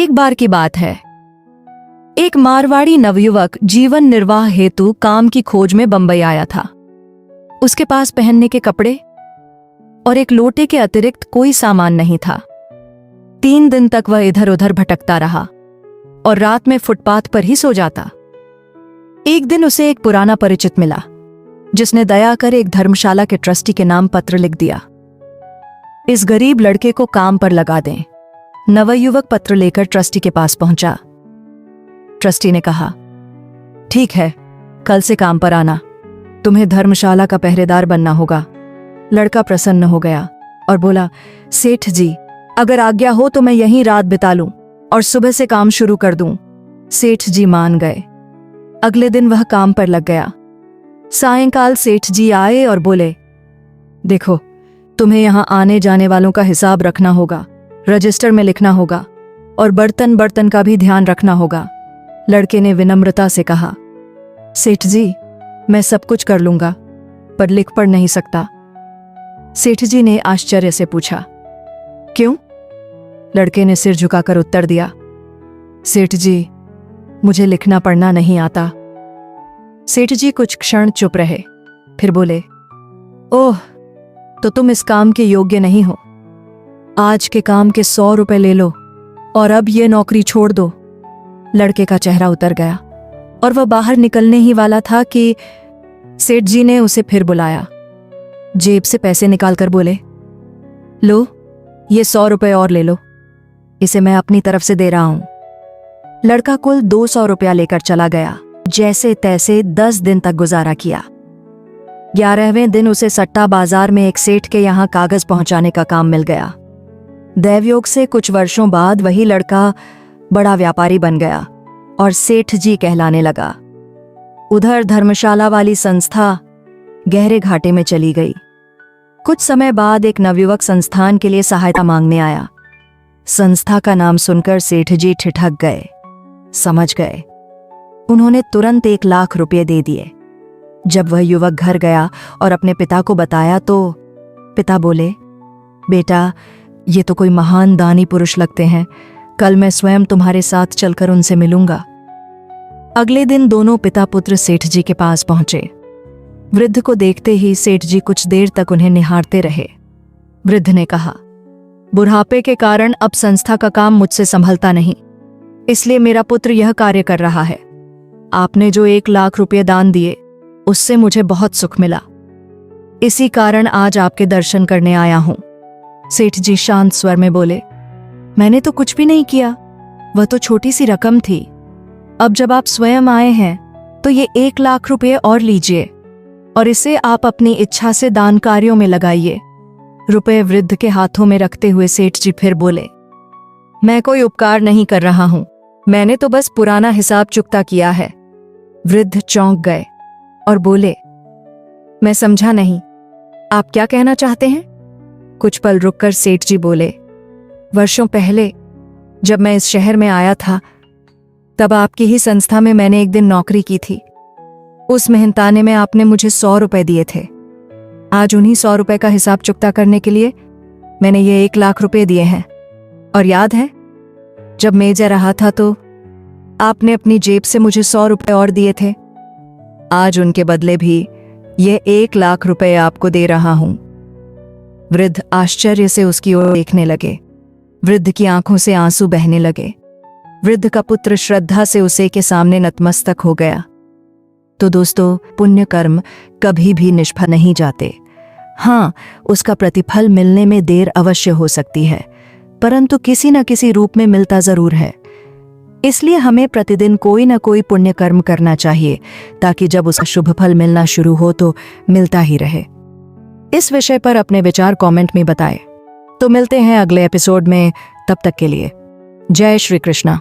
एक बार की बात है, एक मारवाड़ी नवयुवक जीवन निर्वाह हेतु काम की खोज में बंबई आया था। उसके पास पहनने के कपड़े और एक लोटे के अतिरिक्त कोई सामान नहीं था। 3 दिन तक वह इधर उधर भटकता रहा और रात में फुटपाथ पर ही सो जाता। एक दिन उसे एक पुराना परिचित मिला, जिसने दया कर एक धर्मशाला के ट्रस्टी के नाम पत्र लिख दिया, इस गरीब लड़के को काम पर लगा दें। नवयुवक पत्र लेकर ट्रस्टी के पास पहुंचा। ट्रस्टी ने कहा, ठीक है, कल से काम पर आना, तुम्हें धर्मशाला का पहरेदार बनना होगा। लड़का प्रसन्न हो गया और बोला, सेठ जी, अगर आज्ञा हो तो मैं यहीं रात बिता लूं और सुबह से काम शुरू कर दूं। सेठ जी मान गए। अगले दिन वह काम पर लग गया। सायंकाल सेठ जी आए और बोले, देखो, तुम्हें यहां आने जाने वालों का हिसाब रखना होगा, रजिस्टर में लिखना होगा और बर्तन का भी ध्यान रखना होगा। लड़के ने विनम्रता से कहा, सेठ जी, मैं सब कुछ कर लूंगा, पर लिख पढ़ नहीं सकता। सेठ जी ने आश्चर्य से पूछा, क्यों? लड़के ने सिर झुकाकर उत्तर दिया, सेठ जी, मुझे लिखना पढ़ना नहीं आता। सेठ जी कुछ क्षण चुप रहे, फिर बोले, ओह, तो तुम इस काम के योग्य नहीं हो। आज के काम के 100 रुपए ले लो और अब ये नौकरी छोड़ दो। लड़के का चेहरा उतर गया और वह बाहर निकलने ही वाला था कि सेठ जी ने उसे फिर बुलाया। जेब से पैसे निकालकर बोले, लो, ये 100 रुपए और ले लो, इसे मैं अपनी तरफ से दे रहा हूं। लड़का कुल 200 रुपया लेकर चला गया। जैसे तैसे 10 दिन तक गुजारा किया। 11वें दिन उसे सट्टा बाजार में एक सेठ के यहां कागज पहुंचाने का काम मिल गया। दैवयोग से कुछ वर्षों बाद वही लड़का बड़ा व्यापारी बन गया और सेठ जी कहलाने लगा। उधर धर्मशाला वाली संस्था गहरे घाटे में चली गई। कुछ समय बाद एक नवयुवक संस्थान के लिए सहायता मांगने आया। संस्था का नाम सुनकर सेठ जी ठिठक गए, समझ गए। उन्होंने तुरंत 1 लाख रुपये दे दिए। जब वह युवक घर गया और अपने पिता को बताया तो पिता बोले, बेटा, ये तो कोई महान दानी पुरुष लगते हैं, कल मैं स्वयं तुम्हारे साथ चलकर उनसे मिलूंगा। अगले दिन दोनों पिता पुत्र सेठ जी के पास पहुंचे। वृद्ध को देखते ही सेठ जी कुछ देर तक उन्हें निहारते रहे। वृद्ध ने कहा, बुढ़ापे के कारण अब संस्था का काम मुझसे संभलता नहीं, इसलिए मेरा पुत्र यह कार्य कर रहा है। आपने जो 1 लाख रुपये दान दिए, उससे मुझे बहुत सुख मिला। इसी कारण आज आपके दर्शन करने आया हूं। सेठ जी शांत स्वर में बोले, मैंने तो कुछ भी नहीं किया, वह तो छोटी सी रकम थी। अब जब आप स्वयं आए हैं तो ये 1 लाख रुपये और लीजिए और इसे आप अपनी इच्छा से दान कार्यों में लगाइए। रुपए वृद्ध के हाथों में रखते हुए सेठ जी फिर बोले, मैं कोई उपकार नहीं कर रहा हूं, मैंने तो बस पुराना हिसाब चुकता किया है। वृद्ध चौंक गए और बोले, मैं समझा नहीं, आप क्या कहना चाहते हैं? कुछ पल रुककर सेठ जी बोले, वर्षों पहले जब मैं इस शहर में आया था, तब आपकी ही संस्था में मैंने एक दिन नौकरी की थी। उस मेहनताने में आपने मुझे 100 रुपए दिए थे। आज उन्हीं 100 रुपए का हिसाब चुकता करने के लिए मैंने ये 1 लाख रुपए दिए हैं। और याद है, जब मैं जा रहा था तो आपने अपनी जेब से मुझे 100 रुपए और दिए थे। आज उनके बदले भी ये 1 लाख रुपए आपको दे रहा हूं। वृद्ध आश्चर्य से उसकी ओर देखने लगे। वृद्ध की आंखों से आंसू बहने लगे। वृद्ध का पुत्र श्रद्धा से उसे के सामने नतमस्तक हो गया। तो दोस्तों, पुण्य कर्म कभी भी निष्फल नहीं जाते। हाँ, उसका प्रतिफल मिलने में देर अवश्य हो सकती है, परंतु किसी न किसी रूप में मिलता जरूर है। इसलिए हमें प्रतिदिन कोई न कोई पुण्य कर्म करना चाहिए, ताकि जब उसका शुभ फल मिलना शुरू हो तो मिलता ही रहे। इस विषय पर अपने विचार कमेंट में बताएं। तो मिलते हैं अगले एपिसोड में, तब तक के लिए जय श्री कृष्णा।